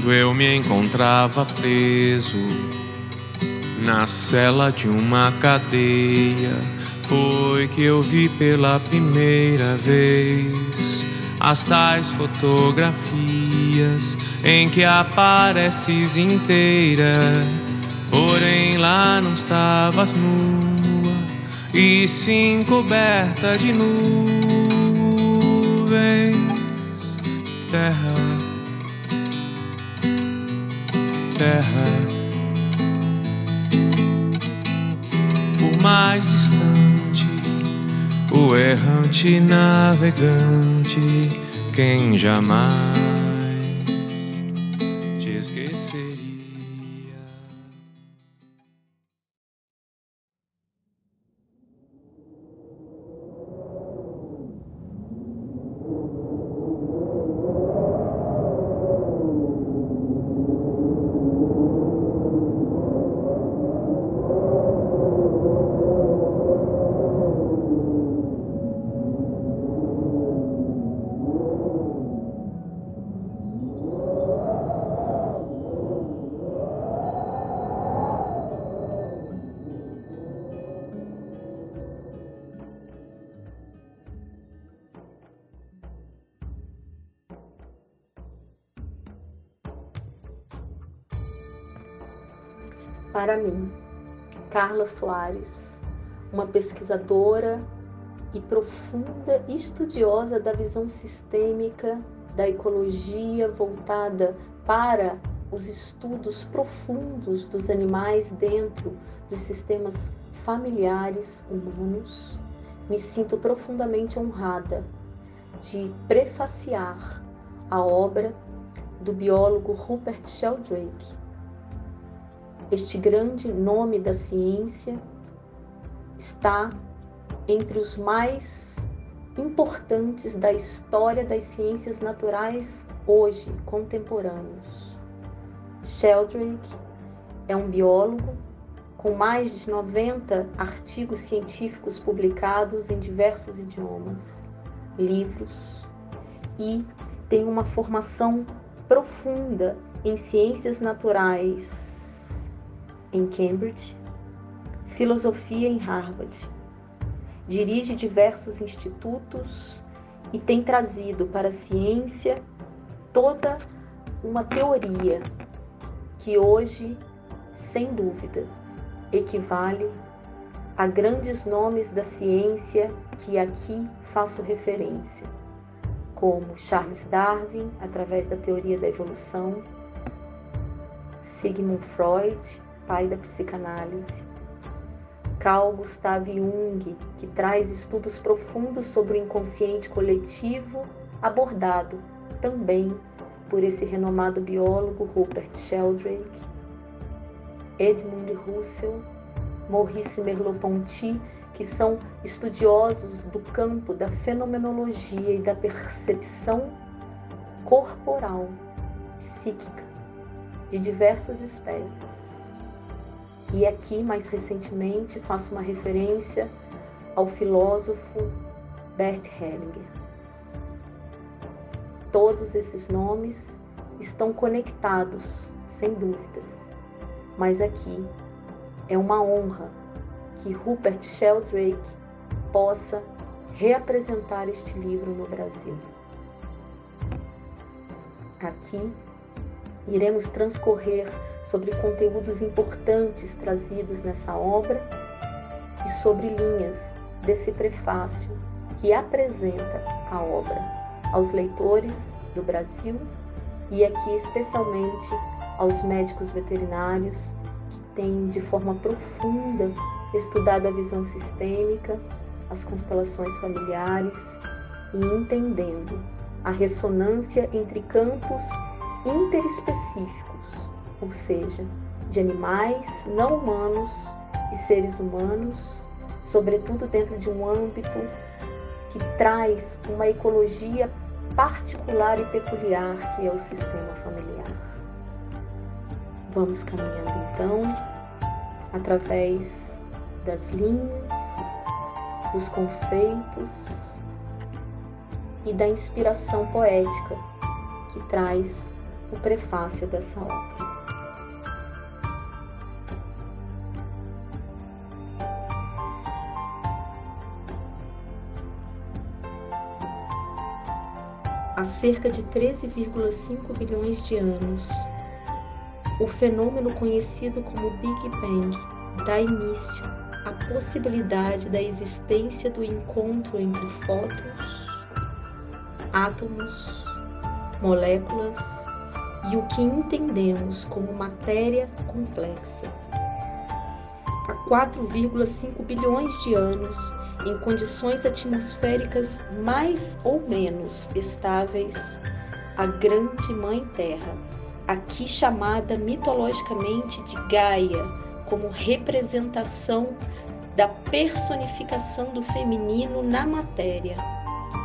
Quando eu me encontrava preso na cela de uma cadeia, foi que eu vi pela primeira vez as tais fotografias em que apareces inteira, porém lá não estavas nua, e sim coberta de nuvens. Terra, terra, por mais distante, o errante navegante, quem jamais te esqueceria. Para mim, Carla Soares, uma pesquisadora e profunda estudiosa da visão sistêmica da ecologia voltada para os estudos profundos dos animais dentro dos sistemas familiares humanos, me sinto profundamente honrada de prefaciar a obra do biólogo Rupert Sheldrake. Este grande nome da ciência está entre os mais importantes da história das ciências naturais hoje, contemporâneos. Sheldrake é um biólogo com mais de 90 artigos científicos publicados em diversos idiomas, livros, e tem uma formação profunda em ciências naturais em Cambridge, filosofia em Harvard. Dirige diversos institutos e tem trazido para a ciência toda uma teoria que hoje, sem dúvidas, equivale a grandes nomes da ciência que aqui faço referência, como Charles Darwin, através da teoria da evolução, Sigmund Freud, pai da psicanálise, Carl Gustav Jung, que traz estudos profundos sobre o inconsciente coletivo, abordado também por esse renomado biólogo Rupert Sheldrake, Edmund Husserl, Maurice Merleau-Ponty, que são estudiosos do campo da fenomenologia e da percepção corporal, psíquica, de diversas espécies. E aqui, mais recentemente, faço uma referência ao filósofo Bert Hellinger. Todos esses nomes estão conectados, sem dúvidas, mas aqui é uma honra que Rupert Sheldrake possa reapresentar este livro no Brasil. Aqui iremos transcorrer sobre conteúdos importantes trazidos nessa obra e sobre linhas desse prefácio que apresenta a obra aos leitores do Brasil e aqui especialmente aos médicos veterinários que têm de forma profunda estudado a visão sistêmica, as constelações familiares e entendendo a ressonância entre campos interespecíficos, ou seja, de animais não humanos e seres humanos, sobretudo dentro de um âmbito que traz uma ecologia particular e peculiar que é o sistema familiar. Vamos caminhando então, através das linhas, dos conceitos e da inspiração poética que traz o prefácio dessa obra. Há cerca de 13,5 bilhões de anos, o fenômeno conhecido como Big Bang dá início à possibilidade da existência do encontro entre fótons, átomos, moléculas e o que entendemos como matéria complexa. Há 4,5 bilhões de anos, em condições atmosféricas mais ou menos estáveis, a Grande Mãe Terra, aqui chamada mitologicamente de Gaia, como representação da personificação do feminino na matéria,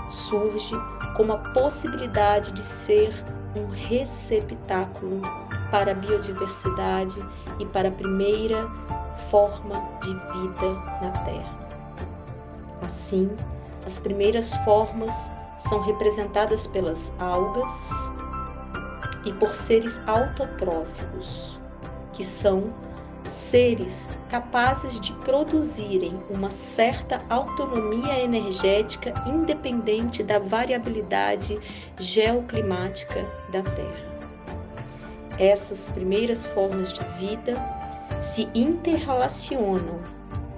surge como a possibilidade de ser um receptáculo para a biodiversidade e para a primeira forma de vida na Terra. Assim, as primeiras formas são representadas pelas algas e por seres autotróficos, que são seres capazes de produzirem uma certa autonomia energética independente da variabilidade geoclimática da Terra. Essas primeiras formas de vida se interrelacionam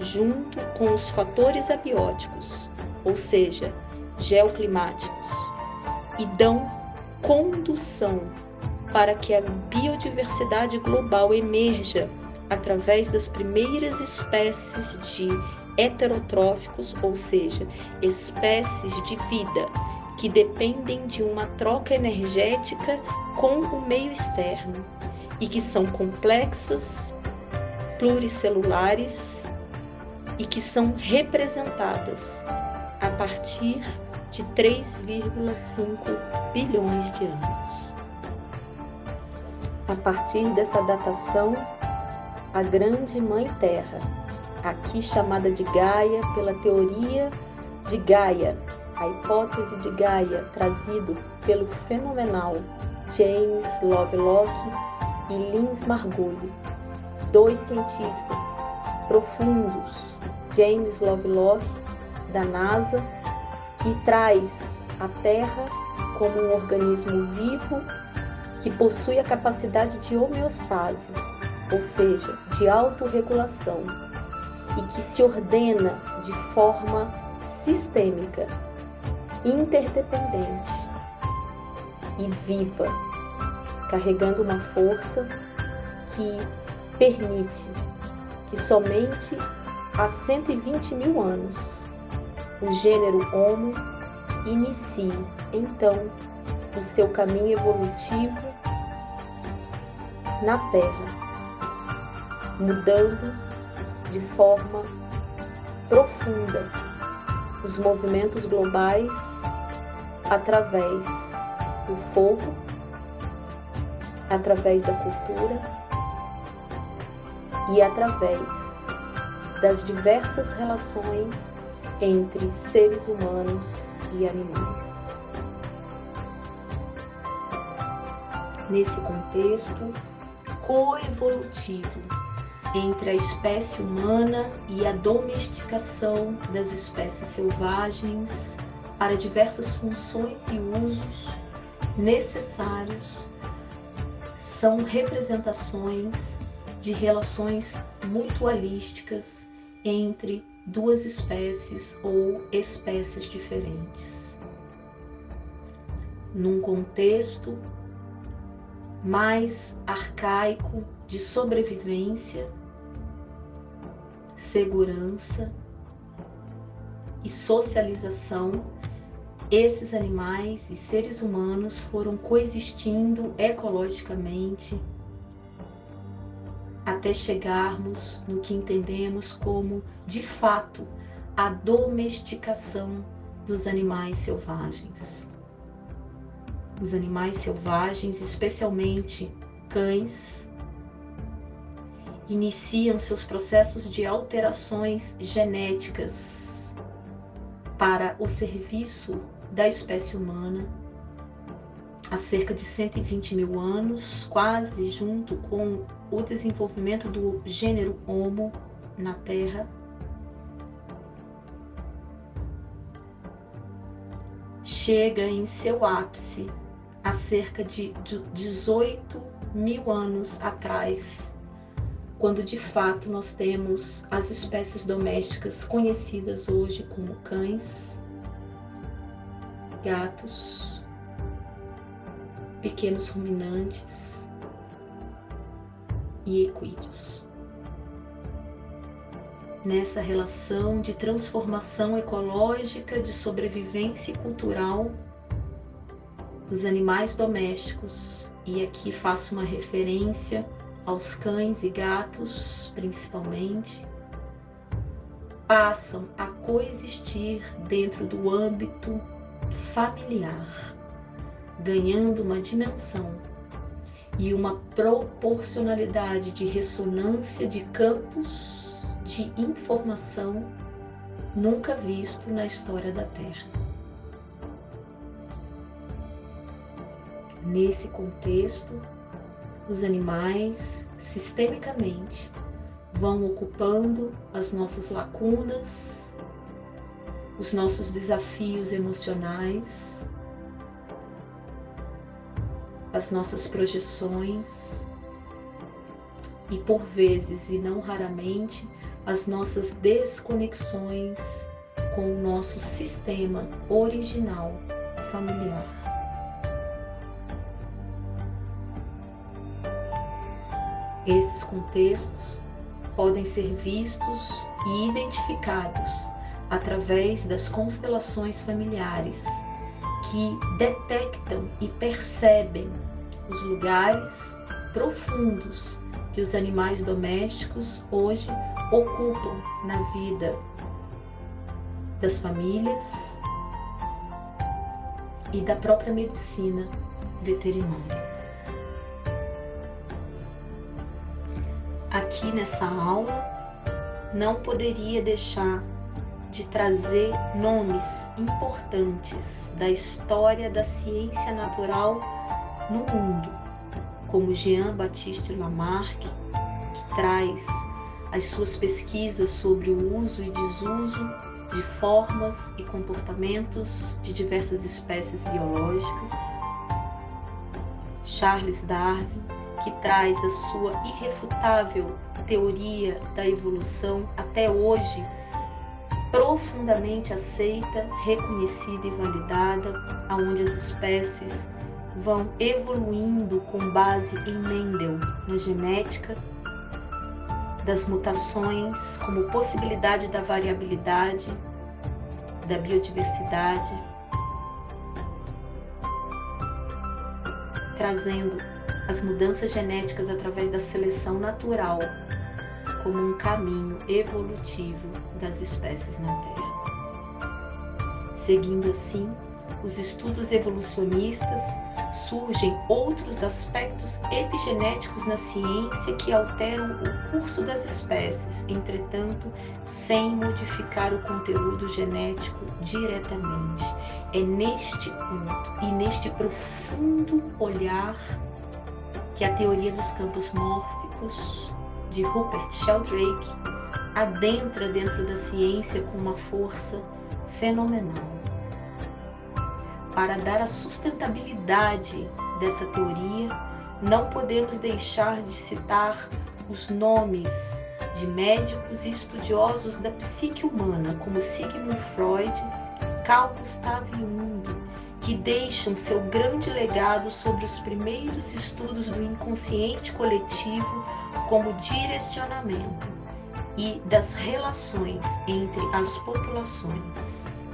junto com os fatores abióticos, ou seja, geoclimáticos, e dão condução para que a biodiversidade global emerja através das primeiras espécies de heterotróficos, ou seja, espécies de vida que dependem de uma troca energética com o meio externo e que são complexas, pluricelulares e que são representadas a partir de 3,5 bilhões de anos. A partir dessa datação, a Grande Mãe Terra, aqui chamada de Gaia pela teoria de Gaia, a hipótese de Gaia trazido pelo fenomenal James Lovelock e Linus Margulis, dois cientistas profundos, James Lovelock da NASA, que traz a Terra como um organismo vivo que possui a capacidade de homeostase, ou seja, de autorregulação, e que se ordena de forma sistêmica, interdependente e viva, carregando uma força que permite que somente há 120 mil anos o gênero Homo inicie, então, o seu caminho evolutivo na Terra, mudando de forma profunda os movimentos globais através do fogo, através da cultura e através das diversas relações entre seres humanos e animais. Nesse contexto coevolutivo entre a espécie humana e a domesticação das espécies selvagens para diversas funções e usos necessários, são representações de relações mutualísticas entre duas espécies ou espécies diferentes. Num contexto mais arcaico de sobrevivência, segurança e socialização, esses animais e seres humanos foram coexistindo ecologicamente até chegarmos no que entendemos como, de fato, a domesticação dos animais selvagens. Os animais selvagens, especialmente cães, iniciam seus processos de alterações genéticas para o serviço da espécie humana, há cerca de 120 mil anos, quase junto com o desenvolvimento do gênero Homo na Terra, chega em seu ápice há cerca de 18 mil anos atrás, quando de fato nós temos as espécies domésticas conhecidas hoje como cães, gatos, pequenos ruminantes e equídeos. Nessa relação de transformação ecológica, de sobrevivência cultural, os animais domésticos, e aqui faço uma referência aos cães e gatos principalmente, passam a coexistir dentro do âmbito familiar, ganhando uma dimensão e uma proporcionalidade de ressonância de campos de informação nunca visto na história da Terra. Nesse contexto, os animais, sistemicamente, vão ocupando as nossas lacunas, os nossos desafios emocionais, as nossas projeções e, por vezes, e não raramente, as nossas desconexões com o nosso sistema original familiar. Esses contextos podem ser vistos e identificados através das constelações familiares, que detectam e percebem os lugares profundos que os animais domésticos hoje ocupam na vida das famílias e da própria medicina veterinária. Aqui nessa aula, não poderia deixar de trazer nomes importantes da história da ciência natural no mundo, como Jean-Baptiste Lamarck, que traz as suas pesquisas sobre o uso e desuso de formas e comportamentos de diversas espécies biológicas, Charles Darwin, que traz a sua irrefutável teoria da evolução, até hoje profundamente aceita, reconhecida e validada, aonde as espécies vão evoluindo com base em Mendel, na genética, das mutações como possibilidade da variabilidade, da biodiversidade, trazendo as mudanças genéticas através da seleção natural como um caminho evolutivo das espécies na Terra. Seguindo assim os estudos evolucionistas, surgem outros aspectos epigenéticos na ciência que alteram o curso das espécies, entretanto, sem modificar o conteúdo genético diretamente. É neste ponto e neste profundo olhar que a teoria dos campos mórficos de Rupert Sheldrake adentra dentro da ciência com uma força fenomenal. Para dar a sustentabilidade dessa teoria, não podemos deixar de citar os nomes de médicos e estudiosos da psique humana, como Sigmund Freud, Carl Gustav Jung, que deixam seu grande legado sobre os primeiros estudos do inconsciente coletivo como direcionamento e das relações entre as populações.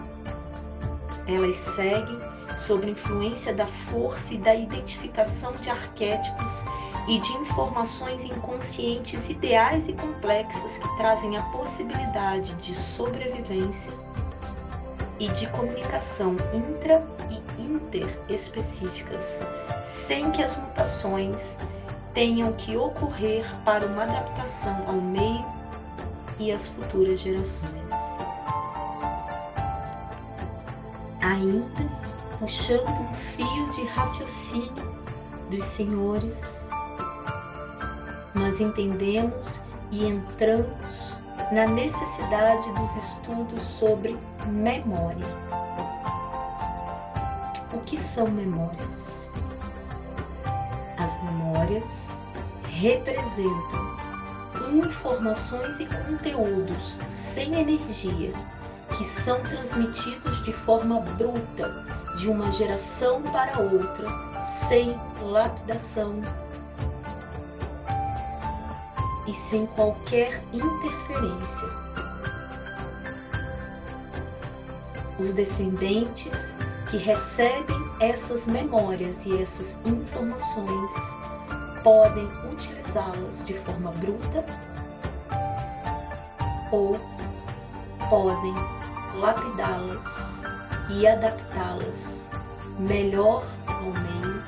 Elas seguem sob influência da força e da identificação de arquétipos e de informações inconscientes ideais e complexas que trazem a possibilidade de sobrevivência e de comunicação intra e interespecíficas, sem que as mutações tenham que ocorrer para uma adaptação ao meio e às futuras gerações. Ainda puxando um fio de raciocínio dos senhores, nós entendemos e entramos na necessidade dos estudos sobre memória. O que são memórias? As memórias representam informações e conteúdos sem energia que são transmitidos de forma bruta de uma geração para outra, sem lapidação e sem qualquer interferência. Os descendentes que recebem essas memórias e essas informações podem utilizá-las de forma bruta ou podem lapidá-las e adaptá-las melhor ao meio,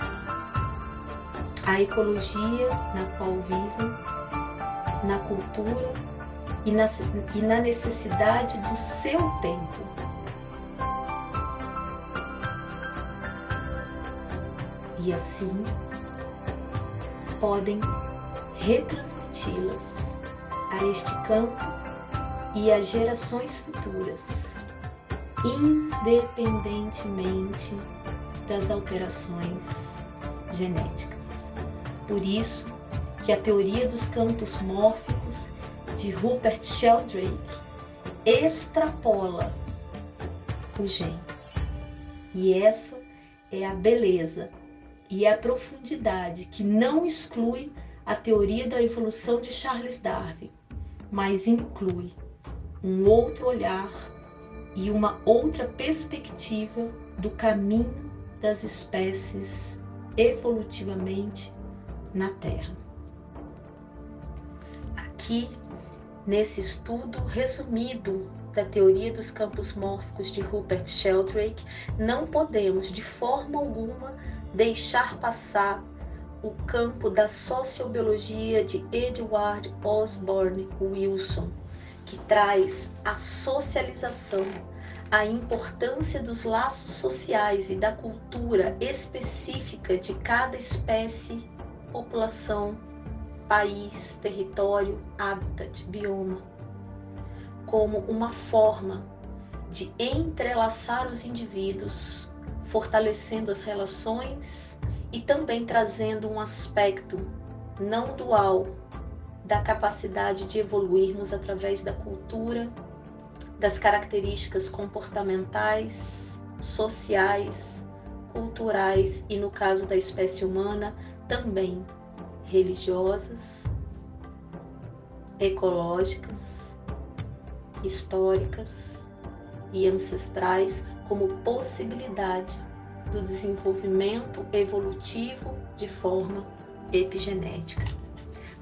à ecologia na qual vivem, na cultura e na necessidade do seu tempo. E assim podem retransmiti-las a este campo e a gerações futuras, independentemente das alterações genéticas. Por isso que a teoria dos campos mórficos de Rupert Sheldrake extrapola o gene. E essa é a beleza e a profundidade que não exclui a teoria da evolução de Charles Darwin, mas inclui um outro olhar e uma outra perspectiva do caminho das espécies evolutivamente na Terra. Aqui, nesse estudo resumido da teoria dos campos mórficos de Rupert Sheldrake, não podemos de forma alguma deixar passar o campo da sociobiologia de Edward Osborne Wilson, que traz a socialização, a importância dos laços sociais e da cultura específica de cada espécie, população, país, território, habitat, bioma, como uma forma de entrelaçar os indivíduos, fortalecendo as relações e também trazendo um aspecto não dual da capacidade de evoluirmos através da cultura, das características comportamentais, sociais, culturais e, no caso da espécie humana, também religiosas, ecológicas, históricas e ancestrais, como possibilidade do desenvolvimento evolutivo de forma epigenética.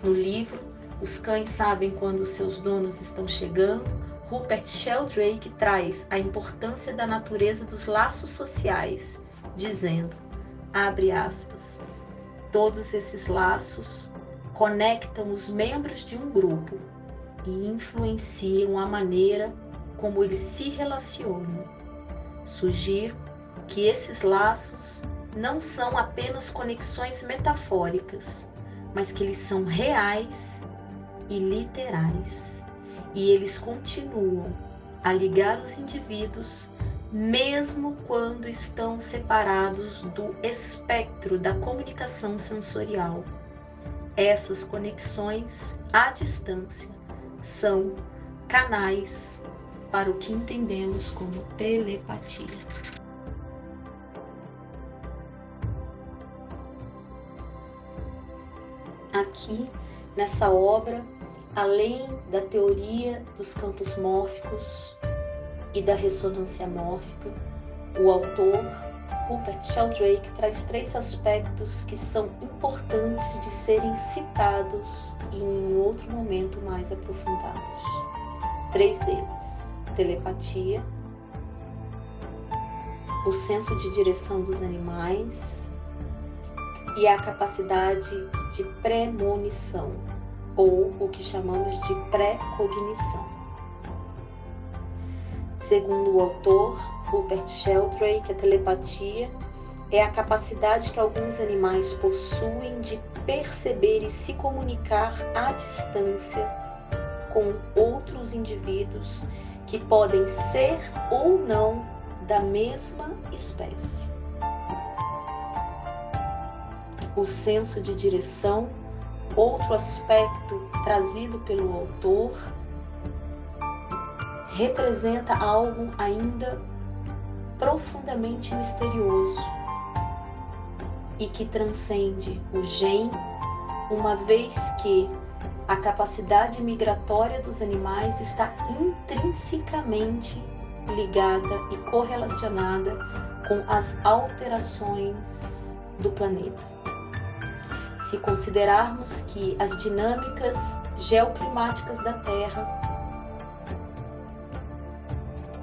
No livro Os Cães Sabem Quando Seus Donos Estão Chegando, Rupert Sheldrake traz a importância da natureza dos laços sociais, dizendo, abre aspas, todos esses laços conectam os membros de um grupo e influenciam a maneira como eles se relacionam. Sugiro que esses laços não são apenas conexões metafóricas, mas que eles são reais e literais. E eles continuam a ligar os indivíduos, mesmo quando estão separados do espectro da comunicação sensorial. Essas conexões à distância são canais para o que entendemos como telepatia. Aqui, nessa obra, além da teoria dos campos mórficos e da ressonância mórfica, o autor, Rupert Sheldrake, traz 3 aspectos que são importantes de serem citados em um outro momento mais aprofundados. 3 deles: telepatia, o senso de direção dos animais e a capacidade de premonição, ou o que chamamos de pré-cognição. Segundo o autor, Rupert Sheldrake, a telepatia é a capacidade que alguns animais possuem de perceber e se comunicar à distância com outros indivíduos que podem ser ou não da mesma espécie. O senso de direção, outro aspecto trazido pelo autor, representa algo ainda profundamente misterioso e que transcende o gen, uma vez que a capacidade migratória dos animais está intrinsecamente ligada e correlacionada com as alterações do planeta. Se considerarmos que as dinâmicas geoclimáticas da Terra,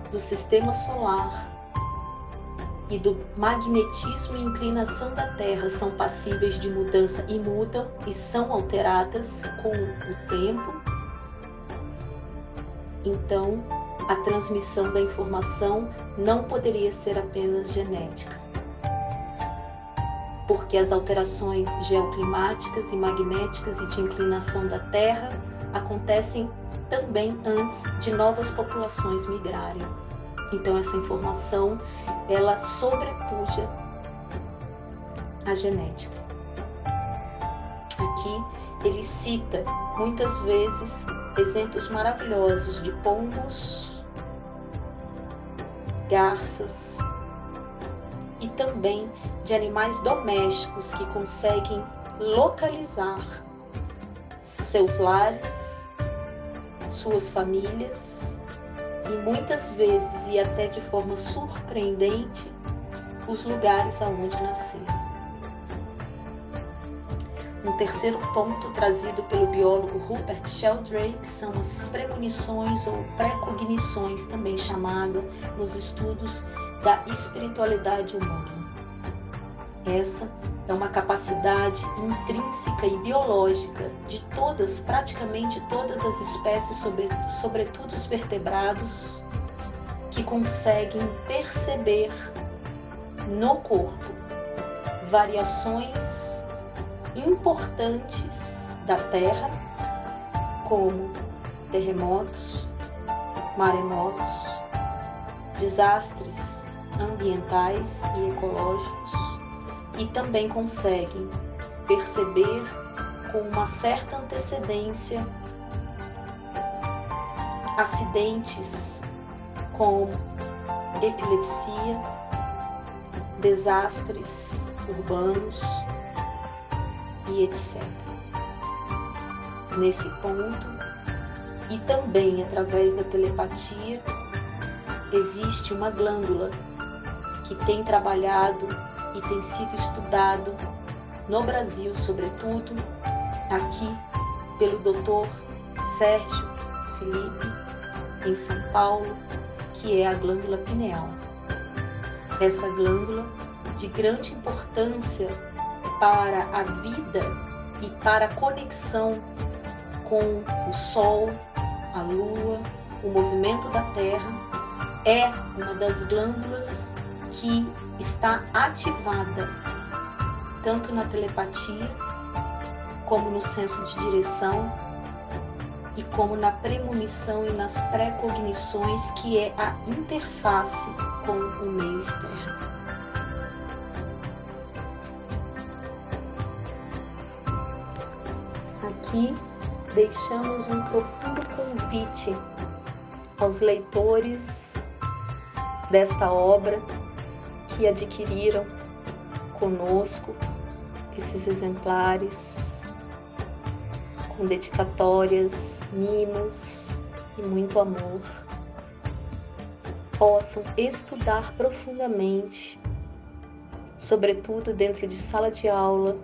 do sistema solar e do magnetismo e inclinação da Terra são passíveis de mudança e mudam e são alteradas com o tempo, então a transmissão da informação não poderia ser apenas genética, porque as alterações geoclimáticas e magnéticas e de inclinação da Terra acontecem também antes de novas populações migrarem. Então essa informação, ela sobrepuja a genética. Aqui ele cita muitas vezes exemplos maravilhosos de pombos, garças e também de animais domésticos que conseguem localizar seus lares, suas famílias e muitas vezes, e até de forma surpreendente, os lugares aonde nasceram. Um terceiro ponto trazido pelo biólogo Rupert Sheldrake são as premonições ou precognições, também chamada nos estudos da espiritualidade humana. Essa é uma capacidade intrínseca e biológica de praticamente todas as espécies, sobretudo os vertebrados, que conseguem perceber no corpo variações importantes da Terra, como terremotos, maremotos, desastres ambientais e ecológicos, e também conseguem perceber com uma certa antecedência acidentes como epilepsia, desastres urbanos e etc. Nesse ponto, e também através da telepatia, existe uma glândula que tem trabalhado e tem sido estudado no Brasil, sobretudo, aqui pelo Dr. Sérgio Felipe, em São Paulo, que é a glândula pineal. Essa glândula de grande importância para a vida e para a conexão com o Sol, a Lua, o movimento da Terra, é uma das glândulas que está ativada tanto na telepatia, como no senso de direção, e como na premonição e nas precognições, que é a interface com o meio externo. Aqui deixamos um profundo convite aos leitores desta obra que adquiriram conosco esses exemplares com dedicatórias, mimos e muito amor, possam estudar profundamente, sobretudo dentro de sala de aula,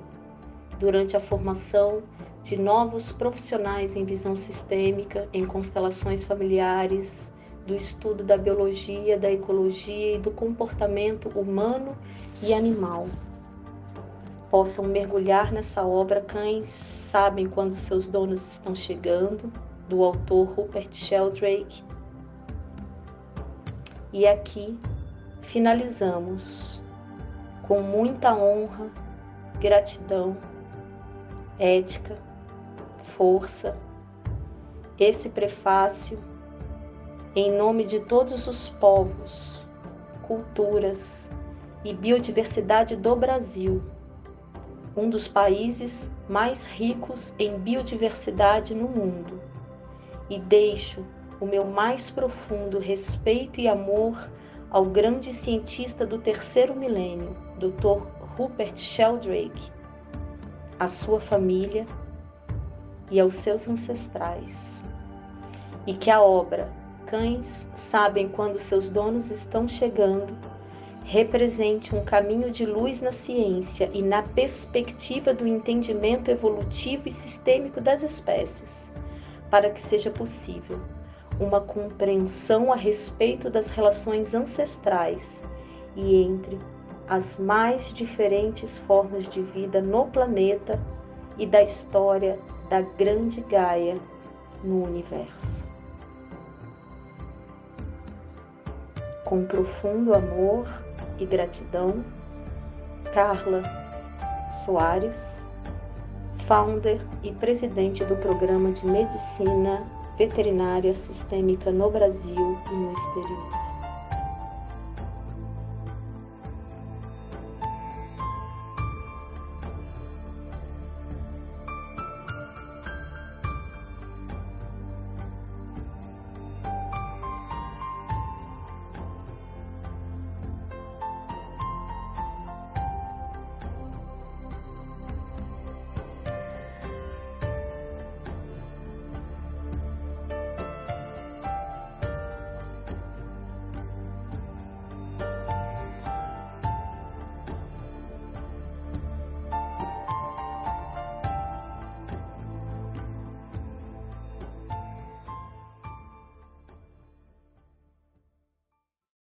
durante a formação de novos profissionais em visão sistêmica, em constelações familiares, do estudo da biologia, da ecologia e do comportamento humano e animal. Possam mergulhar nessa obra. Cães sabem quando seus donos estão chegando, do autor Rupert Sheldrake. E aqui finalizamos com muita honra, gratidão, ética, força, esse prefácio em nome de todos os povos, culturas e biodiversidade do Brasil, um dos países mais ricos em biodiversidade no mundo, e deixo o meu mais profundo respeito e amor ao grande cientista do terceiro milênio, Dr. Rupert Sheldrake, à sua família e aos seus ancestrais. E que a obra Cães Sabem Quando Seus Donos Estão Chegando represente um caminho de luz na ciência e na perspectiva do entendimento evolutivo e sistêmico das espécies, para que seja possível uma compreensão a respeito das relações ancestrais e entre as mais diferentes formas de vida no planeta e da história da grande Gaia no universo. Com profundo amor e gratidão, Carla Soares, founder e presidente do Programa de Medicina Veterinária Sistêmica no Brasil e no exterior.